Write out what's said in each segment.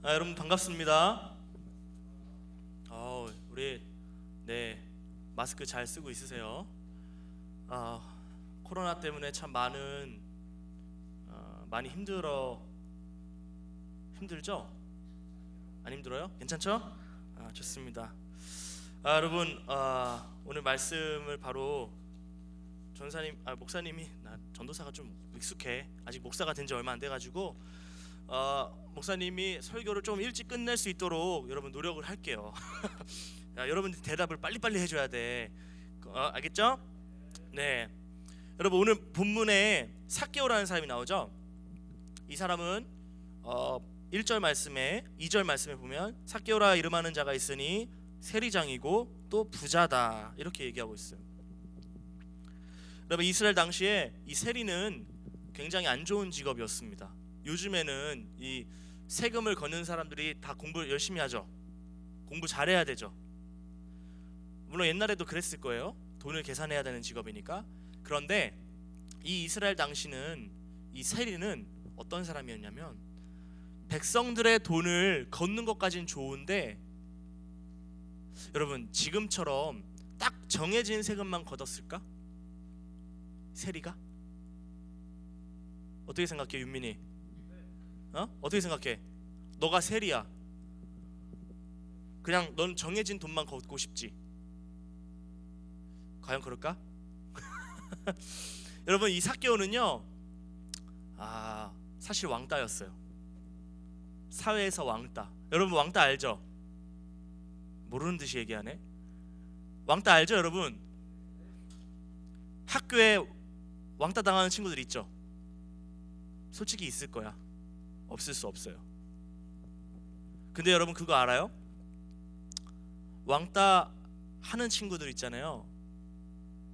여러분 반갑습니다. 우리 마스크 잘 쓰고 있으세요? 코로나 때문에 참 많이 힘들죠? 안 힘들어요? 괜찮죠? 좋습니다. 여러분 오늘 말씀을 바로 목사님이 전도사가 좀 익숙해. 아직 목사가 된 지 얼마 안 돼가지고 목사님이 설교를 좀 일찍 끝낼 수 있도록 여러분 노력을 할게요. 여러분 대답을 빨리빨리 해줘야 돼. 알겠죠? 네. 여러분 오늘 본문에 삭개오라는 사람이 나오죠. 이 사람은 1절 말씀에 2절 말씀에 보면 삭개오라 이름하는 자가 있으니 세리장이고 또 부자다 이렇게 얘기하고 있어요. 여러분 이스라엘 당시에 이 세리는 굉장히 안 좋은 직업이었습니다. 요즘에는 이 세금을 걷는 사람들이 다 공부 열심히 하죠. 공부 잘해야 되죠. 물론 옛날에도 그랬을 거예요. 돈을 계산해야 되는 직업이니까. 그런데 이 이스라엘 당시는 이 세리는 어떤 사람이었냐면 백성들의 돈을 걷는 것까지는 좋은데 여러분 지금처럼 딱 정해진 세금만 걷었을까? 세리가? 어떻게 생각해 윤민이? 어떻게 생각해? 너가 세리야. 그냥 넌 정해진 돈만 걷고 싶지. 과연 그럴까? 여러분 이 삭개오는요 사실 왕따였어요. 사회에서 왕따. 여러분 왕따 알죠? 모르는 듯이 얘기하네. 왕따 알죠 여러분? 학교에 왕따 당하는 친구들 있죠? 솔직히 있을 거야. 없을 수 없어요. 근데 여러분 그거 알아요? 왕따 하는 친구들 있잖아요.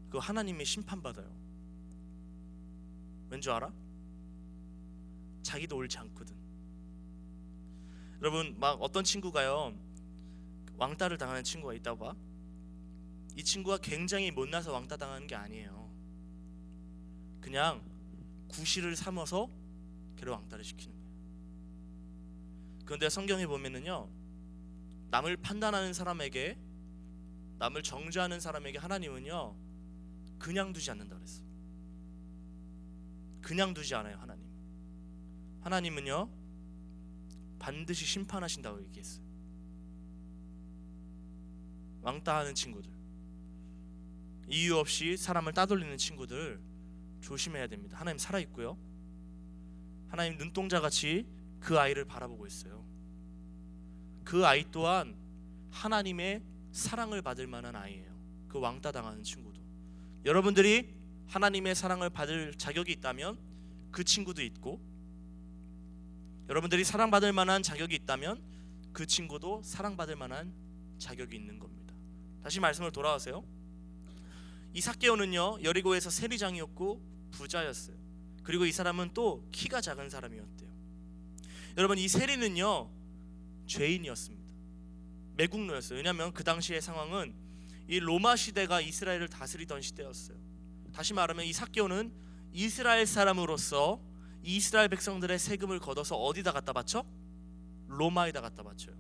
그거 하나님이 심판받아요. 왠 줄 알아? 자기도 옳지 않거든. 여러분 막 어떤 친구가요 왕따를 당하는 친구가 있다고 봐. 이 친구가 굉장히 못나서 왕따 당하는 게 아니에요. 그냥 구실을 삼아서 걔를 왕따를 시키는 거예요. 그런데 성경에 보면은요 남을 판단하는 사람에게, 남을 정죄하는 사람에게 하나님은요 그냥 두지 않는다 그랬어. 그냥 두지 않아요. 하나님은요 반드시 심판하신다고 얘기했어요. 왕따하는 친구들, 이유 없이 사람을 따돌리는 친구들 조심해야 됩니다. 하나님 살아있고요, 하나님 눈동자같이 그 아이를 바라보고 있어요. 그 아이 또한 하나님의 사랑을 받을 만한 아이예요. 그 왕따 당하는 친구도. 여러분들이 하나님의 사랑을 받을 자격이 있다면 그 친구도 있고, 여러분들이 사랑받을 만한 자격이 있다면 그 친구도 사랑받을 만한 자격이 있는 겁니다. 다시 말씀을 돌아가세요. 이 삭개오는요 여리고에서 세리장이었고 부자였어요. 그리고 이 사람은 또 키가 작은 사람이었대요. 여러분 이 세리는요 죄인이었습니다. 매국노였어요. 왜냐하면 그 당시의 상황은 이 로마 시대가 이스라엘을 다스리던 시대였어요. 다시 말하면 이 삭개오는 이스라엘 사람으로서 이스라엘 백성들의 세금을 걷어서 어디다 갖다 바쳐? 로마에다 갖다 바쳐요.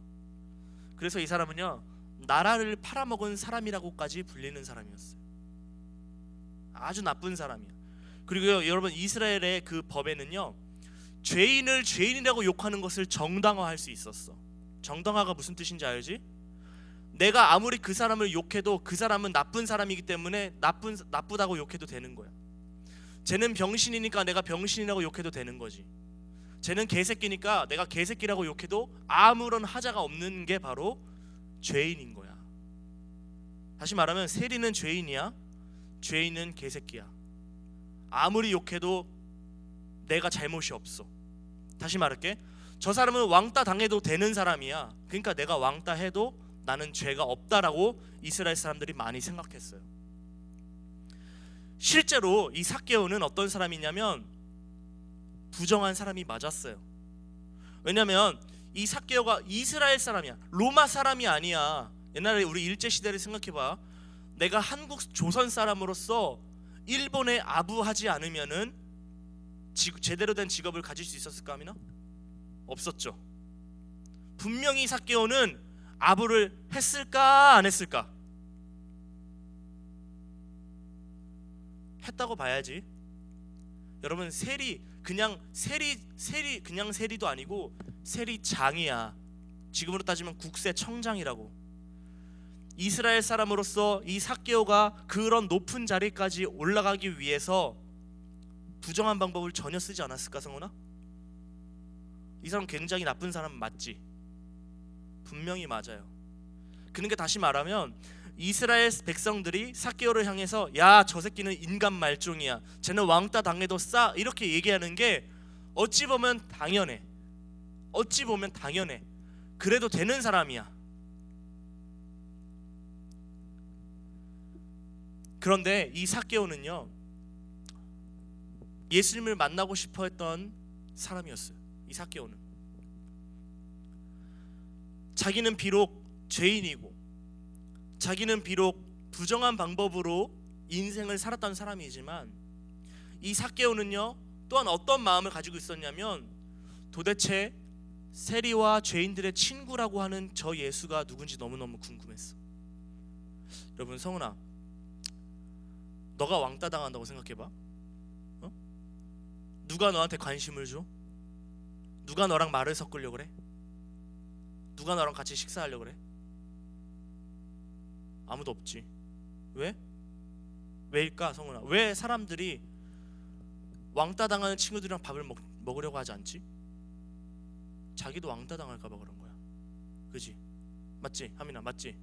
그래서 이 사람은요 나라를 팔아먹은 사람이라고까지 불리는 사람이었어요. 아주 나쁜 사람이야. 그리고 여러분 이스라엘의 그 법에는요 죄인을 죄인이라고 욕하는 것을 정당화할 수 있었어. 정당화가 무슨 뜻인지 알지? 내가 아무리 그 사람을 욕해도 그 사람은 나쁜 사람이기 때문에 나쁘다고 욕해도 되는 거야. 쟤는 병신이니까 내가 병신이라고 욕해도 되는 거지. 쟤는 개새끼니까 내가 개새끼라고 욕해도 아무런 하자가 없는 게 바로 죄인인 거야. 다시 말하면 세리는 죄인이야, 죄인은 개새끼야. 아무리 욕해도 내가 잘못이 없어. 다시 말할게, 저 사람은 왕따 당해도 되는 사람이야. 그러니까 내가 왕따 해도 나는 죄가 없다라고 이스라엘 사람들이 많이 생각했어요. 실제로 이 삭개오는 어떤 사람이냐면 부정한 사람이 맞았어요. 왜냐면 이 삭개오가 이스라엘 사람이야. 로마 사람이 아니야. 옛날에 우리 일제시대를 생각해봐. 내가 한국 조선 사람으로서 일본에 아부하지 않으면은 제대로 된 직업을 가질 수 있었을까 하면 없었죠. 분명히 삭개오는 아부를 했을까 안 했을까? 했다고 봐야지. 여러분, 그냥 세리도 아니고 세리장이야. 지금으로 따지면 국세청장이라고. 이스라엘 사람으로서 이 삭개오가 그런 높은 자리까지 올라가기 위해서 부정한 방법을 전혀 쓰지 않았을까, 성훈아? 이 사람 굉장히 나쁜 사람 맞지? 분명히 맞아요. 그러니까 다시 말하면 이스라엘 백성들이 삭개오를 향해서 야, 저 새끼는 인간 말종이야, 쟤는 왕따 당해도 싸, 이렇게 얘기하는 게 어찌 보면 당연해. 그래도 되는 사람이야. 그런데 이 삭개오는요, 예수님을 만나고 싶어 했던 사람이었어요. 이 삭개오는 자기는 비록 죄인이고 자기는 비록 부정한 방법으로 인생을 살았던 사람이지만 이 삭개오는요 또한 어떤 마음을 가지고 있었냐면 도대체 세리와 죄인들의 친구라고 하는 저 예수가 누군지 너무너무 궁금했어. 여러분, 성훈아, 너가 왕따 당한다고 생각해봐. 누가 너한테 관심을 줘? 누가 너랑 말을 섞으려고 그래? 누가 너랑 같이 식사하려고 그래? 아무도 없지. 왜? 왜일까, 성훈아? 왜 사람들이 왕따 당하는 친구들이랑 밥을 먹으려고 하지 않지? 자기도 왕따 당할까 봐 그런 거야. 그지? 맞지? 하민아, 맞지?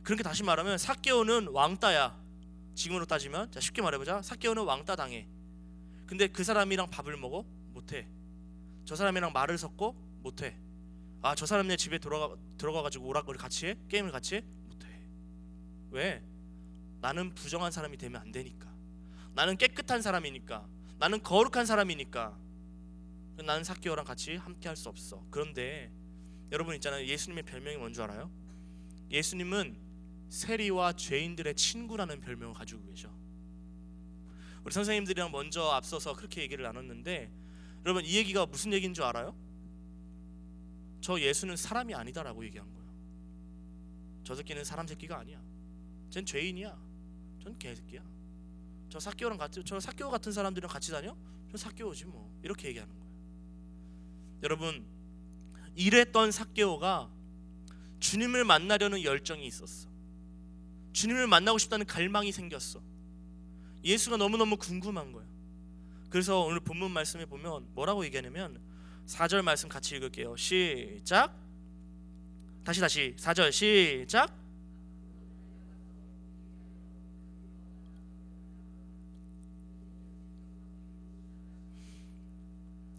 그러니까 다시 말하면 삭개오는 왕따야. 지금으로 따지면, 자, 쉽게 말해보자. 삭개오는 왕따 당해. 근데 그 사람이랑 밥을 먹어? 못해. 저 사람이랑 말을 섞어? 못해. 아, 저 사람네 집에 들어가가지고 오락을 같이 해? 게임을 같이 해? 못해. 왜? 나는 부정한 사람이 되면 안 되니까. 나는 깨끗한 사람이니까. 나는 거룩한 사람이니까. 나는 삭개오랑 같이 함께 할 수 없어. 그런데 여러분 있잖아요, 예수님의 별명이 뭔 줄 알아요? 예수님은 세리와 죄인들의 친구라는 별명을 가지고 계셔. 우리 선생님들이랑 먼저 앞서서 그렇게 얘기를 나눴는데, 여러분 이 얘기가 무슨 얘기인 줄 알아요? 저 예수는 사람이 아니다라고 얘기한 거예요. 저 새끼는 사람 새끼가 아니야. 쟨 죄인이야. 전 개새끼야. 저 삭개오 같은 사람들이랑 같이 다녀? 저 삭개오지 뭐. 이렇게 얘기하는 거예요. 여러분, 이랬던 삭개오가 주님을 만나려는 열정이 있었어. 주님을 만나고 싶다는 갈망이 생겼어. 예수가 너무너무 궁금한 거예요. 그래서 오늘 본문 말씀에 보면 뭐라고 얘기하냐면 4절 말씀 같이 읽을게요. 시작. 다시 4절 시작.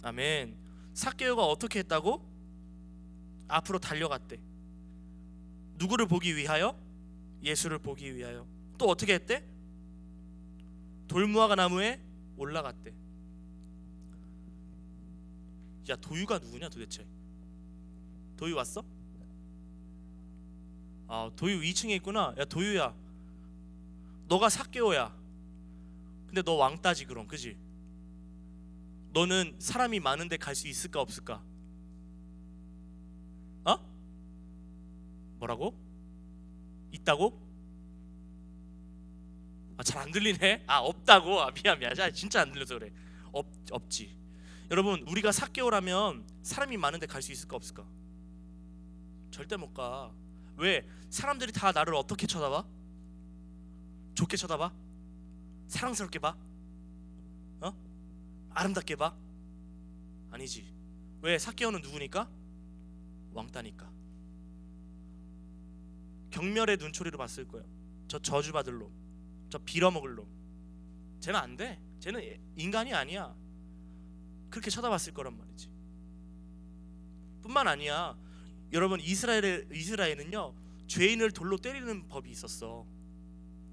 아멘. 삭개오가 어떻게 했다고? 앞으로 달려갔대. 누구를 보기 위하여? 예수를 보기 위하여. 또 어떻게 했대? 돌무화과 나무에 올라갔대. 야, 도유가 누구냐 도대체? 도유 왔어? 아, 도유 2층에 있구나. 야, 도유야, 너가 삭개오야. 근데 너 왕따지 그럼, 그지? 너는 사람이 많은데 갈 수 있을까 없을까? 어? 뭐라고? 있다고? 아, 잘 안 들리네. 아, 없다고? 아, 미안. 진짜 안 들려서 그래. 없지. 여러분, 우리가 삭개오라면 사람이 많은데 갈 수 있을까 없을까? 절대 못 가. 왜? 사람들이 다 나를 어떻게 쳐다봐? 좋게 쳐다봐? 사랑스럽게 봐? 아름답게 봐? 아니지. 왜? 삭개오는 누구니까? 왕따니까. 경멸의 눈초리로 봤을 거예요. 저 저주받을 놈, 저 빌어먹을 놈, 쟤는 안 돼. 쟤는 인간이 아니야. 그렇게 쳐다봤을 거란 말이지. 뿐만 아니야, 여러분, 이스라엘은요 죄인을 돌로 때리는 법이 있었어.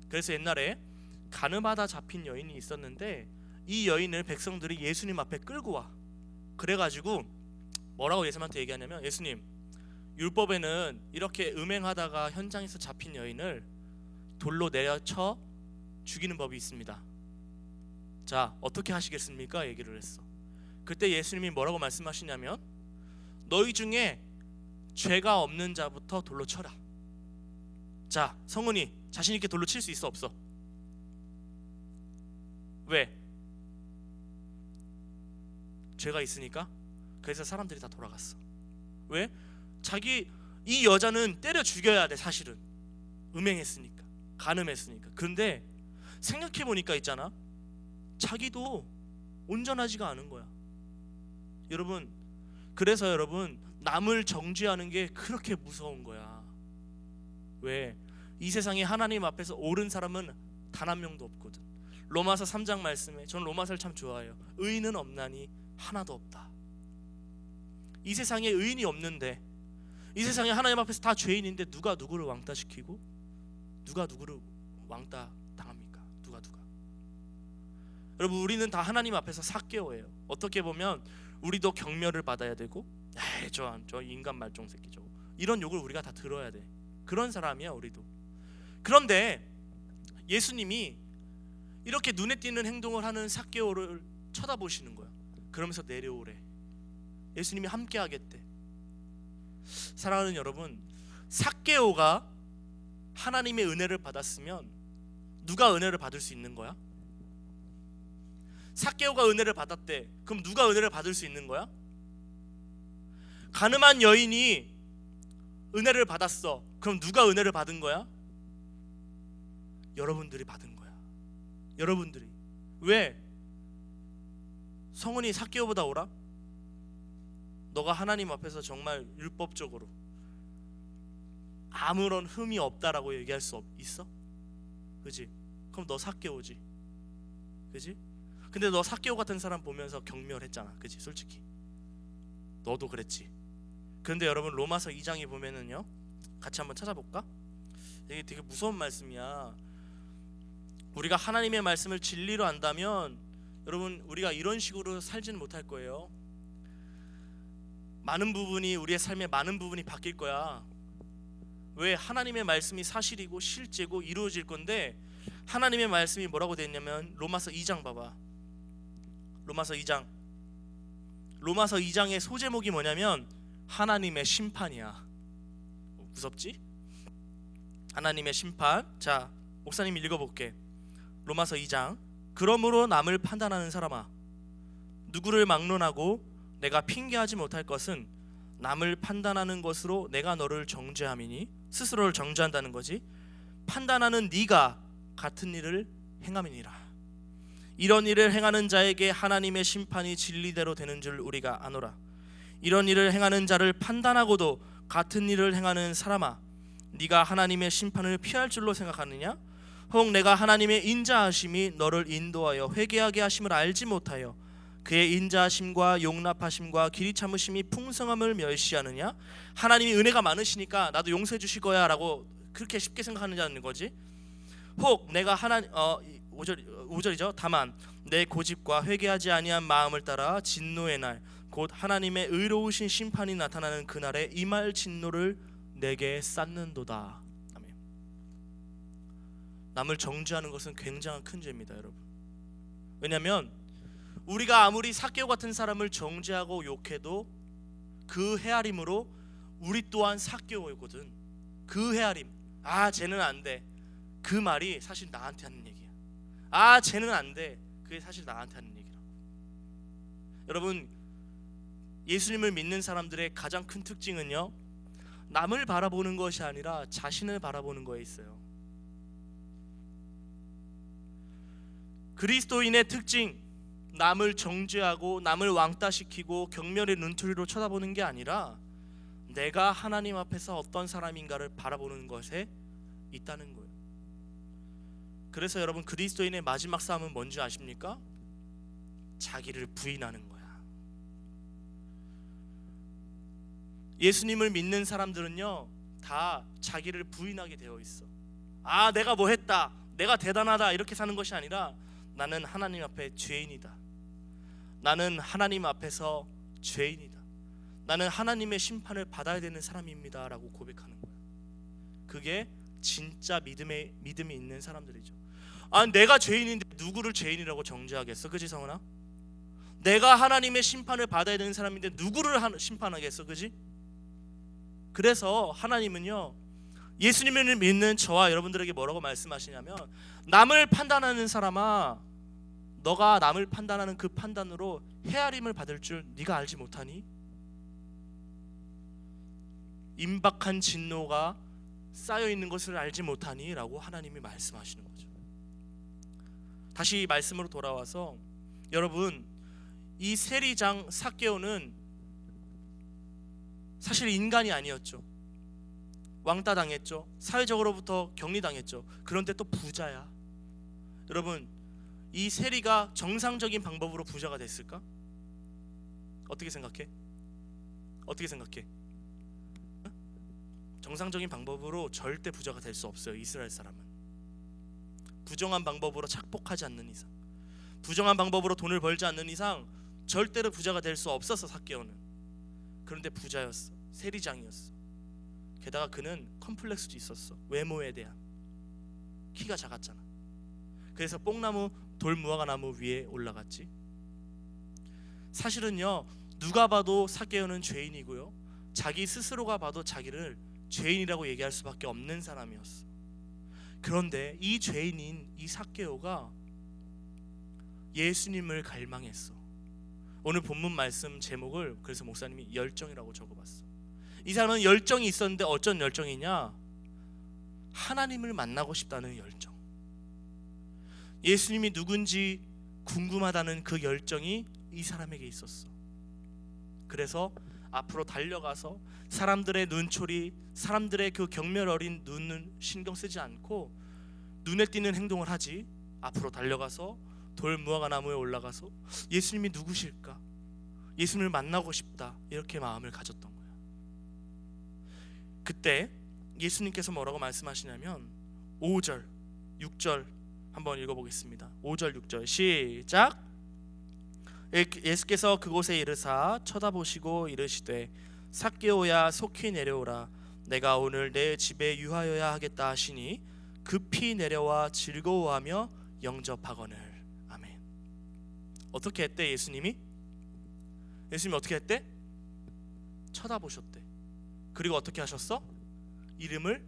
그래서 옛날에 가늠하다 잡힌 여인이 있었는데 이 여인을 백성들이 예수님 앞에 끌고 와. 그래가지고 뭐라고 예수님한테 얘기하냐면, 예수님, 율법에는 이렇게 음행하다가 현장에서 잡힌 여인을 돌로 내려쳐 죽이는 법이 있습니다. 자, 어떻게 하시겠습니까? 얘기를 했어. 그때 예수님이 뭐라고 말씀하시냐면, 너희 중에 죄가 없는 자부터 돌로 쳐라. 자, 성훈이 자신 있게 돌로 칠 수 있어 없어? 왜? 죄가 있으니까. 그래서 사람들이 다 돌아갔어. 왜? 이 여자는 때려 죽여야 돼. 사실은 음행했으니까, 간음했으니까. 그런데 생각해보니까 있잖아, 자기도 온전하지가 않은 거야. 여러분, 그래서 여러분, 남을 정죄하는 게 그렇게 무서운 거야. 왜? 이 세상에 하나님 앞에서 옳은 사람은 단 한 명도 없거든. 로마서 3장 말씀에, 저는 로마서를 참 좋아해요. 의인은 없나니 하나도 없다. 이 세상에 의인이 없는데, 이 세상에 하나님 앞에서 다 죄인인데 누가 누구를 왕따시키고 누가 누구를 왕따 당합니까? 누가? 여러분, 우리는 다 하나님 앞에서 삭개오예요. 어떻게 보면 우리도 경멸을 받아야 되고, 저 인간 말종 새끼 저거, 이런 욕을 우리가 다 들어야 돼. 그런 사람이야 우리도. 그런데 예수님이 이렇게 눈에 띄는 행동을 하는 삭개오를 쳐다보시는 거야. 그러면서 내려오래. 예수님이 함께 하겠대. 사랑하는 여러분, 삭개오가 하나님의 은혜를 받았으면 누가 은혜를 받을 수 있는 거야? 삭개오가 은혜를 받았대. 그럼 누가 은혜를 받을 수 있는 거야? 가늠한 여인이 은혜를 받았어. 그럼 누가 은혜를 받은 거야? 여러분들이 받은 거야. 여러분들이. 왜? 성은이 삭개오보다 오라? 너가 하나님 앞에서 정말 율법적으로 아무런 흠이 없다라고 얘기할 수 있어? 그지? 그럼 너 삭개오지. 그지? 근데 너 삭개오 같은 사람 보면서 경멸했잖아. 그지? 솔직히 너도 그랬지. 그런데 여러분, 로마서 2장에 보면은요, 같이 한번 찾아볼까? 이게 되게 무서운 말씀이야. 우리가 하나님의 말씀을 진리로 안다면 여러분, 우리가 이런 식으로 살지는 못할 거예요. 많은 부분이, 우리의 삶의 많은 부분이 바뀔 거야. 왜? 하나님의 말씀이 사실이고 실제고 이루어질 건데, 하나님의 말씀이 뭐라고 되어 있냐면 로마서 2장 봐봐. 로마서 2장의 소제목이 뭐냐면 하나님의 심판이야. 무섭지? 하나님의 심판. 자, 목사님 읽어볼게. 로마서 2장. 그러므로 남을 판단하는 사람아, 누구를 막론하고 내가 핑계하지 못할 것은 남을 판단하는 것으로 내가 너를 정죄함이니, 스스로를 정죄한다는 거지. 판단하는 네가 같은 일을 행함이니라. 이런 일을 행하는 자에게 하나님의 심판이 진리대로 되는 줄 우리가 아노라. 이런 일을 행하는 자를 판단하고도 같은 일을 행하는 사람아, 네가 하나님의 심판을 피할 줄로 생각하느냐? 혹 내가 하나님의 인자하심이 너를 인도하여 회개하게 하심을 알지 못하여 그의 인자하심과 용납하심과 길이 참으심이 풍성함을 멸시하느냐? 하나님이 은혜가 많으시니까 나도 용서해 주실 거야 라고 그렇게 쉽게 생각하느냐는 거지. 혹 내가 5절이죠. 다만 내 고집과 회개하지 아니한 마음을 따라 진노의 날, 곧 하나님의 의로우신 심판이 나타나는 그날에 임할 진노를 내게 쌓는도다. 아멘. 남을 정죄하는 것은 굉장한 큰 죄입니다, 여러분. 왜냐하면 우리가 아무리 삭개오 같은 사람을 정죄하고 욕해도 그 헤아림으로 우리 또한 삭개오거든. 그 헤아림, 쟤는 안 돼, 그 말이 사실 나한테 하는 얘기야. 쟤는 안 돼, 그게 사실 나한테 하는 얘기라고. 여러분, 예수님을 믿는 사람들의 가장 큰 특징은요, 남을 바라보는 것이 아니라 자신을 바라보는 거에 있어요. 그리스도인의 특징, 남을 정죄하고 남을 왕따시키고 경멸의 눈초리로 쳐다보는 게 아니라 내가 하나님 앞에서 어떤 사람인가를 바라보는 것에 있다는 거예요. 그래서 여러분, 그리스도인의 마지막 싸움은 뭔지 아십니까? 자기를 부인하는 거야. 예수님을 믿는 사람들은요, 다 자기를 부인하게 되어 있어. 내가 뭐 했다, 내가 대단하다, 이렇게 사는 것이 아니라 나는 하나님 앞에 죄인이다, 나는 하나님 앞에서 죄인이다, 나는 하나님의 심판을 받아야 되는 사람입니다 라고 고백하는 거야. 그게 진짜 믿음이 있는 사람들이죠. 내가 죄인인데 누구를 죄인이라고 정죄하겠어? 그치 성은아? 내가 하나님의 심판을 받아야 되는 사람인데 누구를 심판하겠어, 그지? 그래서 하나님은요, 예수님을 믿는 저와 여러분들에게 뭐라고 말씀하시냐면, 남을 판단하는 사람아, 너가 남을 판단하는 그 판단으로 헤아림을 받을 줄 네가 알지 못하니? 임박한 진노가 쌓여 있는 것을 알지 못하니? 라고 하나님이 말씀하시는 거죠. 다시 말씀으로 돌아와서, 여러분, 이 세리장 삭개오는 사실 인간이 아니었죠. 왕따 당했죠. 사회적으로부터 격리당했죠. 그런데 또 부자야. 여러분, 이 세리가 정상적인 방법으로 부자가 됐을까? 어떻게 생각해? 어떻게 생각해? 정상적인 방법으로 절대 부자가 될 수 없어요. 이스라엘 사람은 부정한 방법으로 착복하지 않는 이상, 부정한 방법으로 돈을 벌지 않는 이상 절대로 부자가 될 수 없었어, 삭개오는. 그런데 부자였어. 세리장이었어. 게다가 그는 컴플렉스도 있었어. 외모에 대한. 키가 작았잖아. 그래서 뽕나무 돌무화과나무 위에 올라갔지. 사실은요, 누가 봐도 삭개오는 죄인이고요, 자기 스스로가 봐도 자기를 죄인이라고 얘기할 수밖에 없는 사람이었어. 그런데 이 죄인인 이 삭개오가 예수님을 갈망했어. 오늘 본문 말씀 제목을 그래서 목사님이 열정이라고 적어봤어. 이 사람은 열정이 있었는데 어쩐 열정이냐? 하나님을 만나고 싶다는 열정. 예수님이 누군지 궁금하다는 그 열정이 이 사람에게 있었어. 그래서 앞으로 달려가서 사람들의 눈초리, 사람들의 그 경멸 어린 눈을 신경 쓰지 않고 눈에 띄는 행동을 하지, 앞으로 달려가서 돌무화과나무에 올라가서 예수님이 누구실까? 예수님을 만나고 싶다, 이렇게 마음을 가졌던 거야. 그때 예수님께서 뭐라고 말씀하시냐면 5절, 6절 한번 읽어보겠습니다. 5절, 6절 시작. 예수께서 그곳에 이르사 쳐다보시고 이르시되 삭개오야 속히 내려오라, 내가 오늘 내 집에 유하여야 하겠다 하시니 급히 내려와 즐거워하며 영접하거늘. 아멘. 어떻게 했대 예수님이? 예수님이 어떻게 했대? 쳐다보셨대. 그리고 어떻게 하셨어? 이름을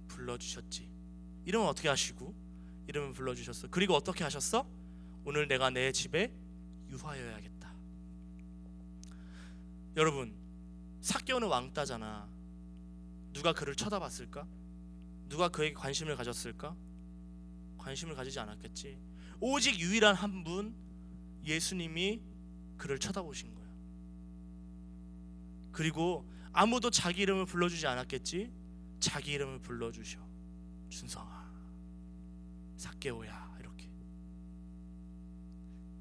불러주셨지. 이름은 어떻게 하시고? 이름을 불러주셨어. 그리고 어떻게 하셨어? 오늘 내가 내 집에 유하여야겠다. 여러분, 삭개오는 왕따잖아. 누가 그를 쳐다봤을까? 누가 그에게 관심을 가졌을까? 관심을 가지지 않았겠지. 오직 유일한 한 분, 예수님이 그를 쳐다보신 거야. 그리고 아무도 자기 이름을 불러주지 않았겠지. 자기 이름을 불러주셔. 준성아, 삭개오야, 이렇게.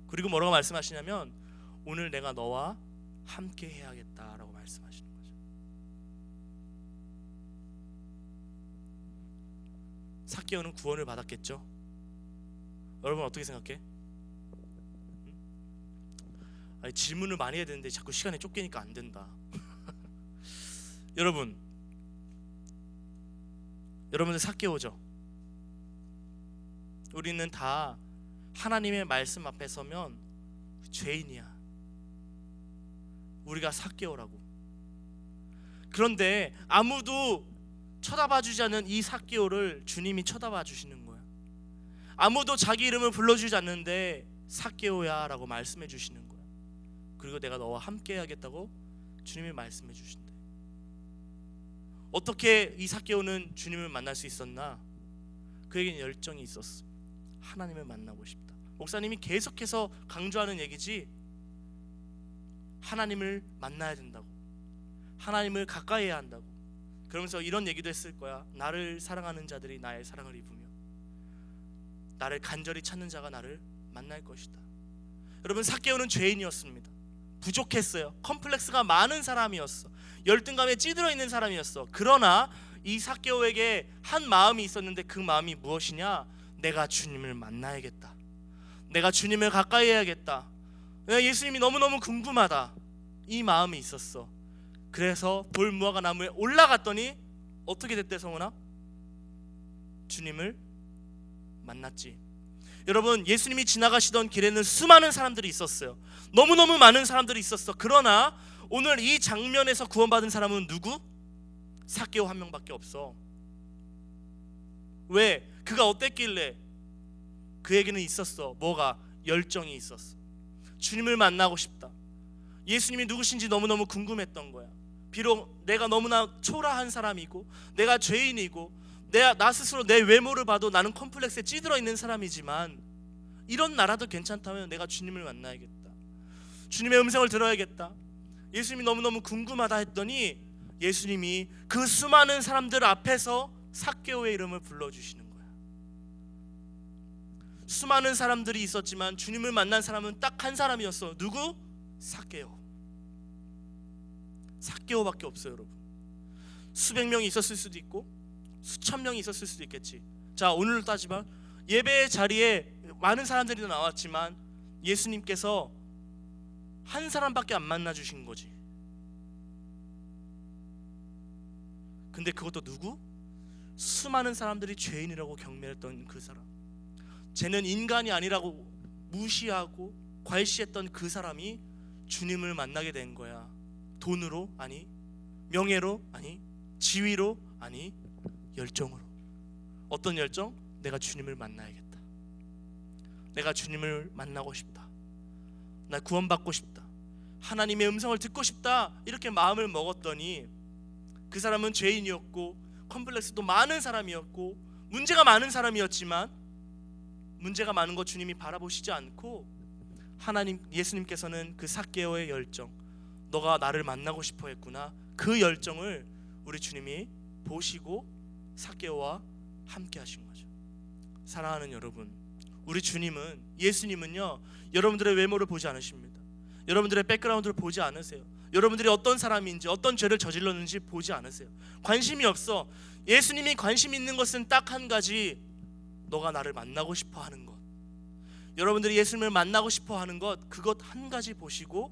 그리고 뭐라고 말씀하시냐면 오늘 내가 너와 함께 해야겠다라고 말씀하시는 거죠. 삭개오는 구원을 받았겠죠. 여러분 어떻게 생각해? 아니, 질문을 많이 해야 되는데 자꾸 시간에 쫓기니까 안 된다. 여러분들 삭개오죠. 우리는 다 하나님의 말씀 앞에 서면 죄인이야. 우리가 삭개오라고. 그런데 아무도 쳐다봐주지 않는 이 삭개오를 주님이 쳐다봐 주시는 거야. 아무도 자기 이름을 불러주지 않는데 삭개오야 라고 말씀해 주시는 거야. 그리고 내가 너와 함께 해야겠다고 주님이 말씀해 주신대. 어떻게 이 삭개오는 주님을 만날 수 있었나? 그에게는 열정이 있었어. 하나님을 만나고 싶다. 목사님이 계속해서 강조하는 얘기지, 하나님을 만나야 된다고, 하나님을 가까이 해야 한다고. 그러면서 이런 얘기도 했을 거야. 나를 사랑하는 자들이 나의 사랑을 입으며 나를 간절히 찾는 자가 나를 만날 것이다. 여러분, 삭개오는 죄인이었습니다. 부족했어요. 컴플렉스가 많은 사람이었어. 열등감에 찌들어 있는 사람이었어. 그러나 이 삭개오에게 한 마음이 있었는데 그 마음이 무엇이냐? 내가 주님을 만나야겠다. 내가 주님을 가까이 해야겠다. 예수님이 너무너무 궁금하다. 이 마음이 있었어. 그래서 돌무화과나무에 올라갔더니 어떻게 됐대, 성훈아? 주님을 만났지. 여러분, 예수님이 지나가시던 길에는 수많은 사람들이 있었어요. 너무너무 많은 사람들이 있었어. 그러나 오늘 이 장면에서 구원받은 사람은 누구? 삭개오 한 명밖에 없어. 왜? 그가 어땠길래? 그에게는 있었어. 뭐가? 열정이 있었어. 주님을 만나고 싶다. 예수님이 누구신지 너무너무 궁금했던 거야. 비록 내가 너무나 초라한 사람이고 내가 죄인이고 나 스스로 내 외모를 봐도 나는 컴플렉스에 찌들어 있는 사람이지만 이런 나라도 괜찮다면 내가 주님을 만나야겠다. 주님의 음성을 들어야겠다. 예수님이 너무너무 궁금하다 했더니 예수님이 그 수많은 사람들 앞에서 삭개오의 이름을 불러주시는 거야. 수많은 사람들이 있었지만 주님을 만난 사람은 딱 한 사람이었어. 누구? 삭개오. 삭개오밖에 없어요, 여러분. 수백 명이 있었을 수도 있고 수천 명이 있었을 수도 있겠지. 자, 오늘 따지면 예배 자리에 많은 사람들이 나왔지만 예수님께서 한 사람밖에 안 만나 주신 거지. 근데 그것도 누구? 수많은 사람들이 죄인이라고 경멸했던 그 사람, 쟤는 인간이 아니라고 무시하고 괄시했던 그 사람이 주님을 만나게 된 거야. 돈으로? 아니. 명예로? 아니. 지위로? 아니. 열정으로. 어떤 열정? 내가 주님을 만나야겠다. 내가 주님을 만나고 싶다. 나 구원받고 싶다. 하나님의 음성을 듣고 싶다. 이렇게 마음을 먹었더니 그 사람은 죄인이었고 컴플렉스도 많은 사람이었고 문제가 많은 사람이었지만 문제가 많은 거 주님이 바라보시지 않고 예수님께서는 그 삭개오의 열정, 너가 나를 만나고 싶어 했구나, 그 열정을 우리 주님이 보시고 삭개오와 함께 하신 거죠. 사랑하는 여러분, 우리 주님은, 예수님은요, 여러분들의 외모를 보지 않으십니다. 여러분들의 백그라운드를 보지 않으세요. 여러분들이 어떤 사람인지 어떤 죄를 저질렀는지 보지 않으세요. 관심이 없어. 예수님이 관심 있는 것은 딱 한 가지, 너가 나를 만나고 싶어 하는 것. 여러분들이 예수님을 만나고 싶어 하는 것, 그것 한 가지 보시고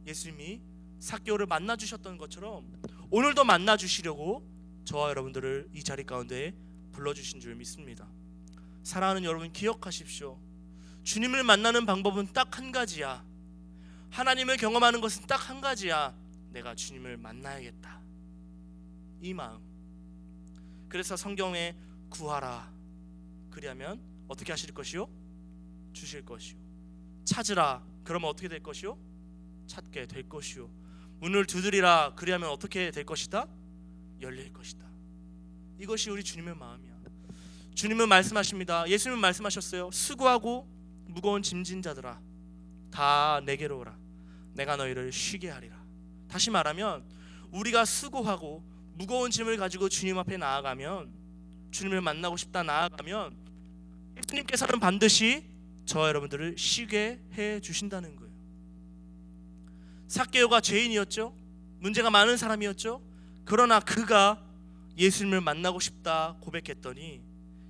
예수님이 삭개오를 만나 주셨던 것처럼 오늘도 만나 주시려고 저와 여러분들을 이 자리 가운데 불러주신 줄 믿습니다. 사랑하는 여러분, 기억하십시오. 주님을 만나는 방법은 딱 한 가지야. 하나님을 경험하는 것은 딱 한 가지야. 내가 주님을 만나야겠다. 이 마음. 그래서 성경에 구하라, 그리하면 어떻게 하실 것이요? 주실 것이요. 찾으라, 그러면 어떻게 될 것이요? 찾게 될 것이요. 문을 두드리라, 그리하면 어떻게 될 것이다? 열릴 것이다. 이것이 우리 주님의 마음이야. 주님은 말씀하십니다. 예수님은 말씀하셨어요. 수고하고 무거운 짐진 자들아, 다 내게로 오라. 내가 너희를 쉬게 하리라. 다시 말하면 우리가 수고하고 무거운 짐을 가지고 주님 앞에 나아가면, 주님을 만나고 싶다 나아가면 예수님께서는 반드시 저와 여러분들을 쉬게 해 주신다는 거예요. 삭개오가 죄인이었죠. 문제가 많은 사람이었죠. 그러나 그가 예수님을 만나고 싶다 고백했더니,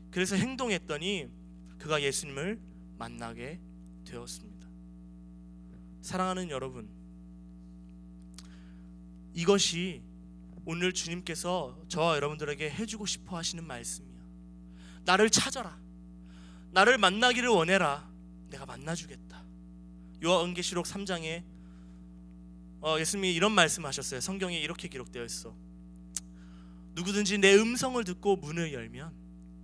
그래서 행동했더니 그가 예수님을 만나게 되었습니다. 사랑하는 여러분, 이것이 오늘 주님께서 저와 여러분들에게 해주고 싶어 하시는 말씀이야. 나를 찾아라. 나를 만나기를 원해라. 내가 만나주겠다. 요한계시록 3장에 예수님이 이런 말씀하셨어요. 성경에 이렇게 기록되어 있어. 누구든지 내 음성을 듣고 문을 열면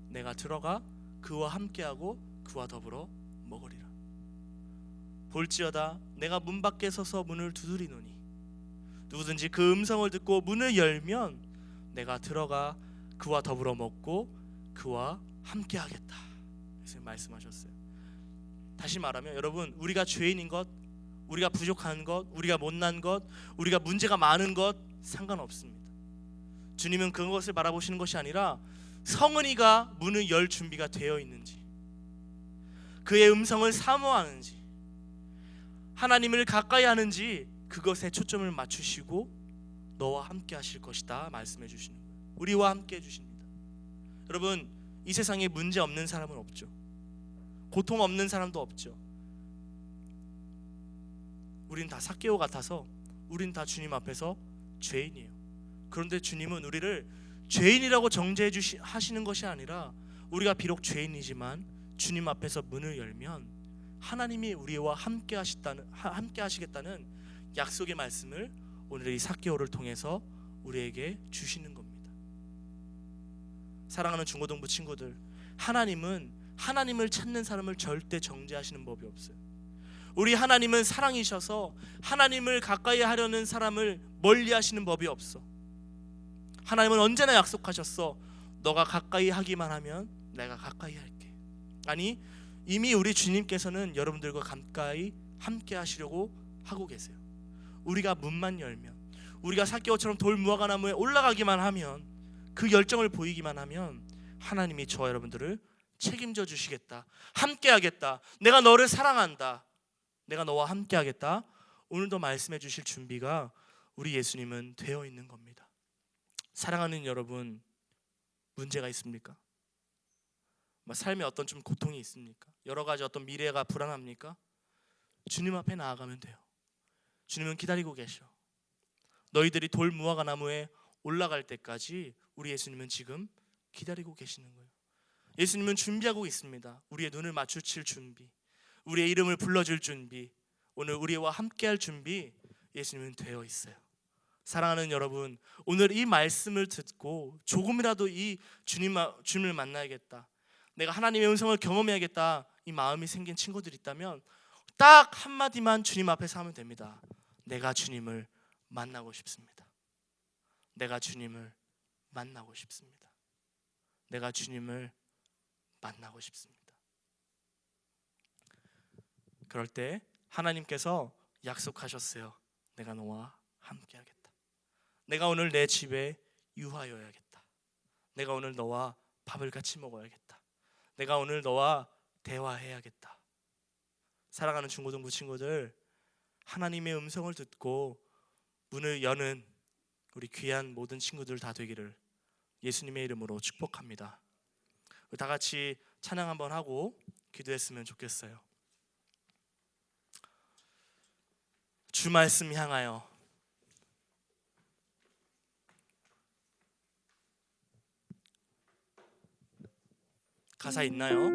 내가 들어가 그와 함께하고 그와 더불어 먹으리라. 볼지어다 내가 문 밖에 서서 문을 두드리노니 누구든지 그 음성을 듣고 문을 열면 내가 들어가 그와 더불어 먹고 그와 함께하겠다. 예수님 말씀하셨어요. 다시 말하면 여러분, 우리가 죄인인 것, 우리가 부족한 것, 우리가 못난 것, 우리가 문제가 많은 것 상관없습니다. 주님은 그것을 바라보시는 것이 아니라 성은이가 문을 열 준비가 되어 있는지, 그의 음성을 사모하는지, 하나님을 가까이 하는지, 그것에 초점을 맞추시고 너와 함께 하실 것이다 말씀해 주시는 거예요. 우리와 함께 해주십니다. 여러분, 이 세상에 문제 없는 사람은 없죠. 고통 없는 사람도 없죠. 우린 다 삭개오 같아서 우린 다 주님 앞에서 죄인이에요. 그런데 주님은 우리를 죄인이라고 정죄해 하시는 것이 아니라, 우리가 비록 죄인이지만 주님 앞에서 문을 열면 하나님이 우리와 함께 하시겠다는 약속의 말씀을 오늘 이 삭개오를 통해서 우리에게 주시는 겁니다. 사랑하는 중고등부 친구들, 하나님은 하나님을 찾는 사람을 절대 정죄하시는 법이 없어요. 우리 하나님은 사랑이셔서 하나님을 가까이 하려는 사람을 멀리 하시는 법이 없어. 하나님은 언제나 약속하셨어. 너가 가까이 하기만 하면 내가 가까이 할게. 아니, 이미 우리 주님께서는 여러분들과 가까이 함께 하시려고 하고 계세요. 우리가 문만 열면, 우리가 삭개오처럼 돌 무화과 나무에 올라가기만 하면, 그 열정을 보이기만 하면 하나님이 저와 여러분들을 책임져 주시겠다, 함께 하겠다, 내가 너를 사랑한다, 내가 너와 함께 하겠다, 오늘도 말씀해 주실 준비가 우리 예수님은 되어 있는 겁니다. 사랑하는 여러분, 문제가 있습니까? 삶에 어떤 좀 고통이 있습니까? 여러 가지 어떤 미래가 불안합니까? 주님 앞에 나아가면 돼요. 주님은 기다리고 계셔. 너희들이 돌 무화과 나무에 올라갈 때까지 우리 예수님은 지금 기다리고 계시는 거예요. 예수님은 준비하고 있습니다. 우리의 눈을 마주칠 준비, 우리의 이름을 불러줄 준비, 오늘 우리와 함께할 준비, 예수님은 되어 있어요. 사랑하는 여러분, 오늘 이 말씀을 듣고 조금이라도 이 주님을 만나야겠다, 내가 하나님의 음성을 경험해야겠다, 이 마음이 생긴 친구들이 있다면 딱 한마디만 주님 앞에서 하면 됩니다. 내가 주님을 만나고 싶습니다. 내가 주님을 만나고 싶습니다. 내가 주님을 만나고 싶습니다. 그럴 때 하나님께서 약속하셨어요. 내가 너와 함께 하겠다. 내가 오늘 내 집에 유하여야겠다. 내가 오늘 너와 밥을 같이 먹어야겠다. 내가 오늘 너와 대화해야겠다. 사랑하는 중고등부 친구들, 하나님의 음성을 듣고 문을 여는 우리 귀한 모든 친구들 다 되기를 예수님의 이름으로 축복합니다. 다 같이 찬양 한번 하고 기도했으면 좋겠어요. 주 말씀 향하여. 가사 있나요?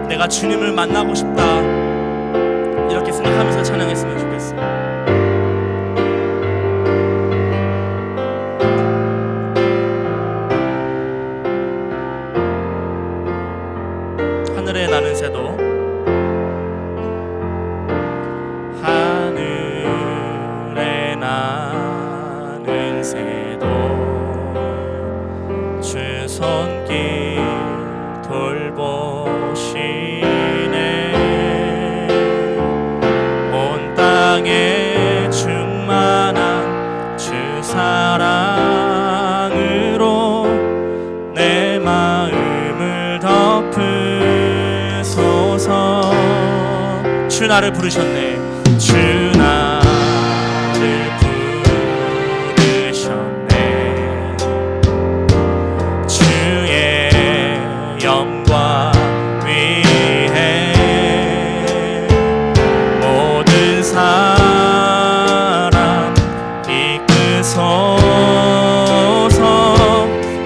내가 주님을 만나고 싶다, 이렇게 생각하면서 찬양했으면 좋겠어요. 하늘에 나는 새도, 하늘에 나는 새도 주 손길 돌보시네. 온 땅에 충만한 주 사랑으로 내 마음을 덮으소서. 주 나를 부르셨네. 주 나를 부르셨네. 주의 영광 위해 모든 사람 이끄소서.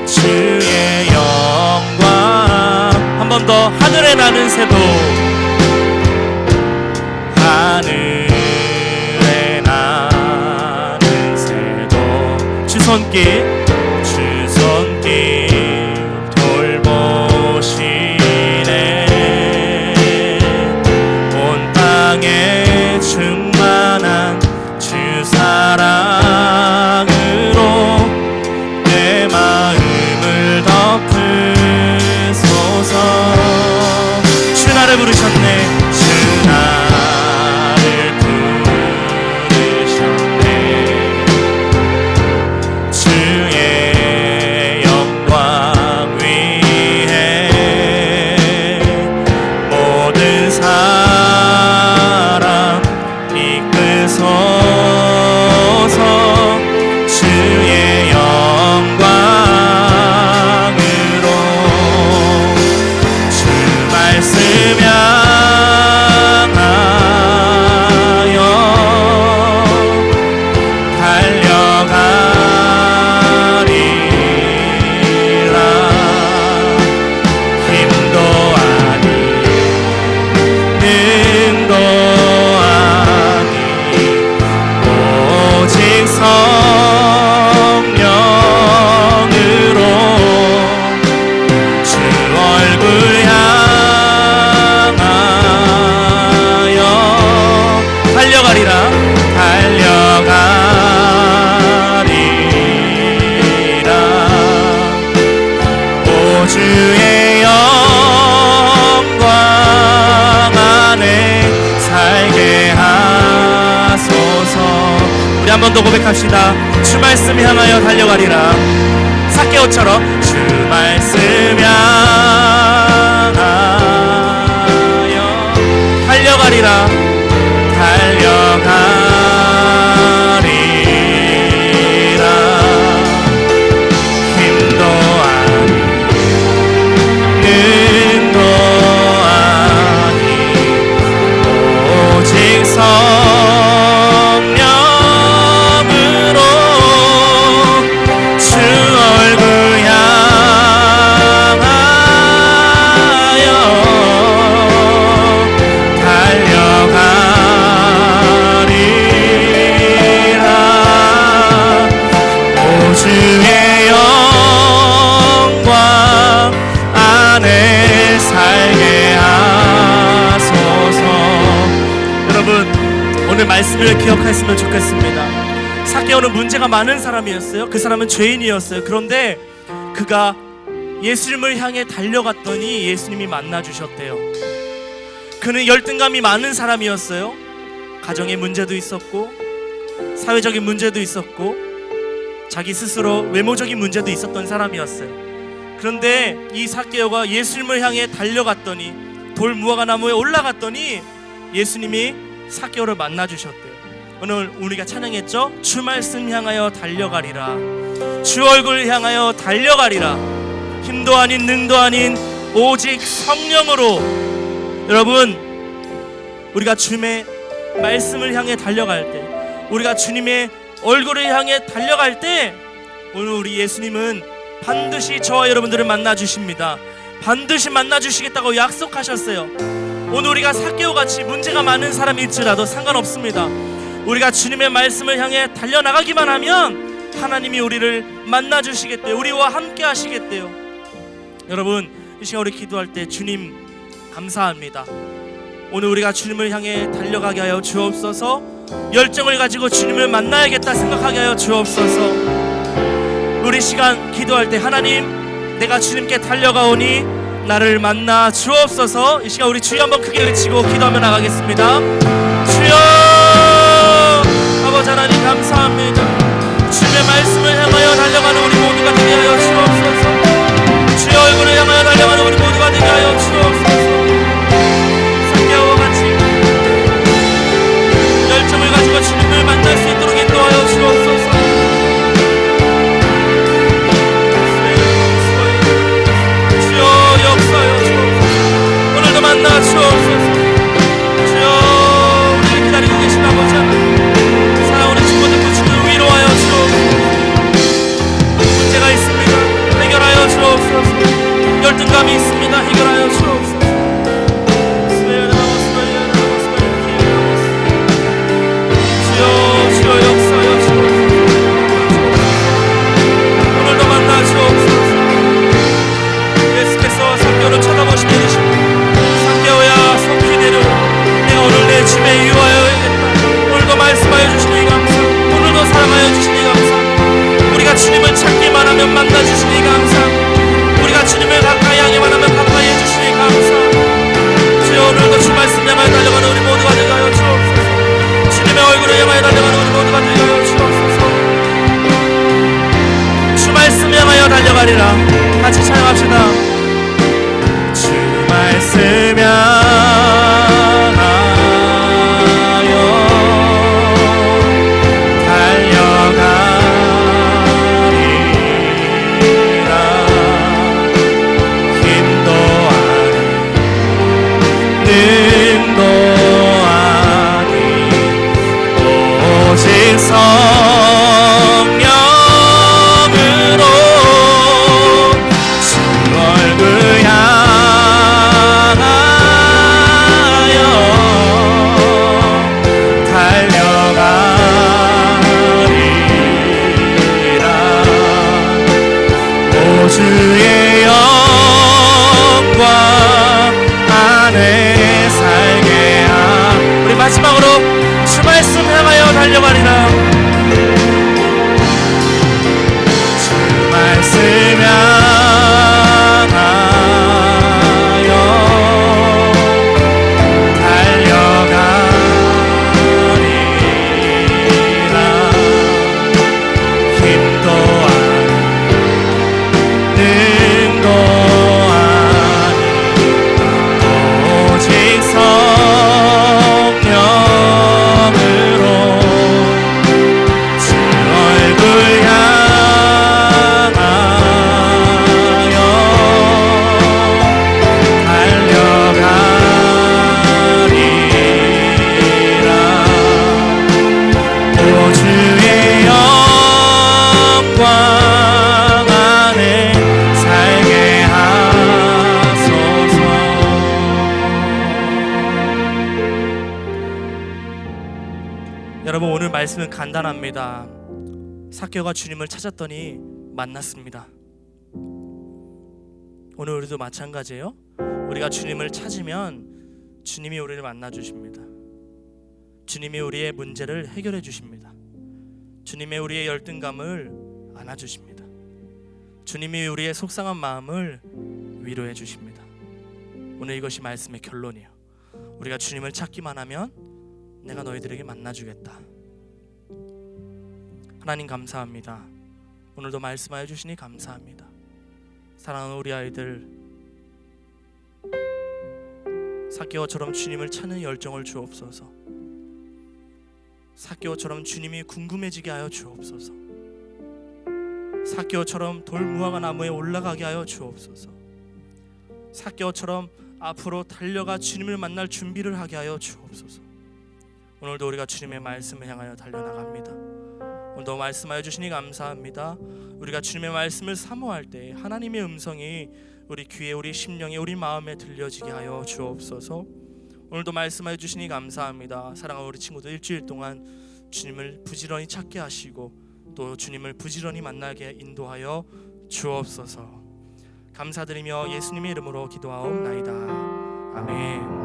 주의 영광. 한 번 더. 하늘에 나는 새도, 하늘에 나는 새도 주 손길 돌보시네. 온 땅에 충만한 주 사랑으로 내 마음을 덮으소서. 주 나를 부르셨네. 주 나를 부르셨네. 주의 한 번 더 고백합시다. 주 말씀 향하여 달려가리라. 삭개오처럼 주 말씀 향하여 달려가리라. 달려가리라. 힘도 아닌 능도 아닌 오직 성령으로 주 얼굴 향하여 달려가리라. 오 주의 영광 안에 살게 하소서. 여러분, 오늘 말씀을 기억했으면 좋겠습니다. 삭개오는 문제가 많은 사람이었어요. 그 사람은 죄인이었어요. 그런데 그가 예수님을 향해 달려갔더니 예수님이 만나주셨대요. 그는 열등감이 많은 사람이었어요. 가정의 문제도 있었고 사회적인 문제도 있었고 자기 스스로 외모적인 문제도 있었던 사람이었어요. 그런데 이 삭개오가 예수님을 향해 달려갔더니 돌무화과 나무에 올라갔더니 예수님이 삭개오를 만나주셨대요. 오늘 우리가 찬양했죠? 주 말씀 향하여 달려가리라. 주 얼굴 향하여 달려가리라. 힘도 아닌 능도 아닌 오직 성령으로. 여러분, 우리가 주님의 말씀을 향해 달려갈 때, 우리가 주님의 얼굴을 향해 달려갈 때, 오늘 우리 예수님은 반드시 저와 여러분들을 만나주십니다. 반드시 만나주시겠다고 약속하셨어요. 오늘 우리가 삭개오같이 문제가 많은 사람일지라도 상관없습니다. 우리가 주님의 말씀을 향해 달려나가기만 하면 하나님이 우리를 만나주시겠대요. 우리와 함께 하시겠대요. 여러분, 이 시간 우리 기도할 때 주님 감사합니다. 오늘 우리가 주님을 향해 달려가게 하여 주옵소서. 열정을 가지고 주님을 만나야겠다 생각하게 하여 주옵소서. 우리 시간 기도할 때 하나님, 내가 주님께 달려가오니 나를 만나 주옵소서. 이 시간 우리 주여 한번 크게 외치고 기도하며 나가겠습니다. 주여, 아버지 하나님 감사합니다. 주님의 말씀을 향하여 달려가는 우리 모두가 되게 하여 주옵소서. 주의 얼굴을 향하여 달려가는 우리 모두가 되게 하여 주옵소서. 삭개오와 같이 열정을 가지고 주님을 만날 수 있도록 인도하여 주옵소서. 주여 역사하여 주옵소서. 오늘도 만나 주옵소서. 주여, 우리를 기다리고 계신 아버지 하나님, 사랑하는 친구들 부축을 위로하여 주옵소서. 문제가 있습니다. 해결하여 주옵소서. 열등 말씀은 간단합니다. 삭개오가 주님을 찾았더니 만났습니다. 오늘 우리도 마찬가지예요. 우리가 주님을 찾으면 주님이 우리를 만나 주십니다. 주님이 우리의 문제를 해결해 주십니다. 주님이 우리의 열등감을 안아 주십니다. 주님이 우리의 속상한 마음을 위로해 주십니다. 오늘 이것이 말씀의 결론이에요. 우리가 주님을 찾기만 하면 내가 너희들에게 만나 주겠다. 하나님 감사합니다. 오늘도 말씀하여 주시니 감사합니다. 사랑하는 우리 아이들, 삭개오처럼 주님을 찾는 열정을 주옵소서. 삭개오처럼 주님이 궁금해지게 하여 주옵소서. 삭개오처럼 돌무화과 나무에 올라가게 하여 주옵소서. 삭개오처럼 앞으로 달려가 주님을 만날 준비를 하게 하여 주옵소서. 오늘도 우리가 주님의 말씀을 향하여 달려나갑니다. 오늘도 말씀하여 주시니 감사합니다. 우리가 주님의 말씀을 사모할 때 하나님의 음성이 우리 귀에, 우리 심령에, 우리 마음에 들려지게 하여 주옵소서. 오늘도 말씀하여 주시니 감사합니다. 사랑하는 우리 친구들, 일주일 동안 주님을 부지런히 찾게 하시고 또 주님을 부지런히 만나게 인도하여 주옵소서. 감사드리며 예수님의 이름으로 기도하옵나이다. 아멘.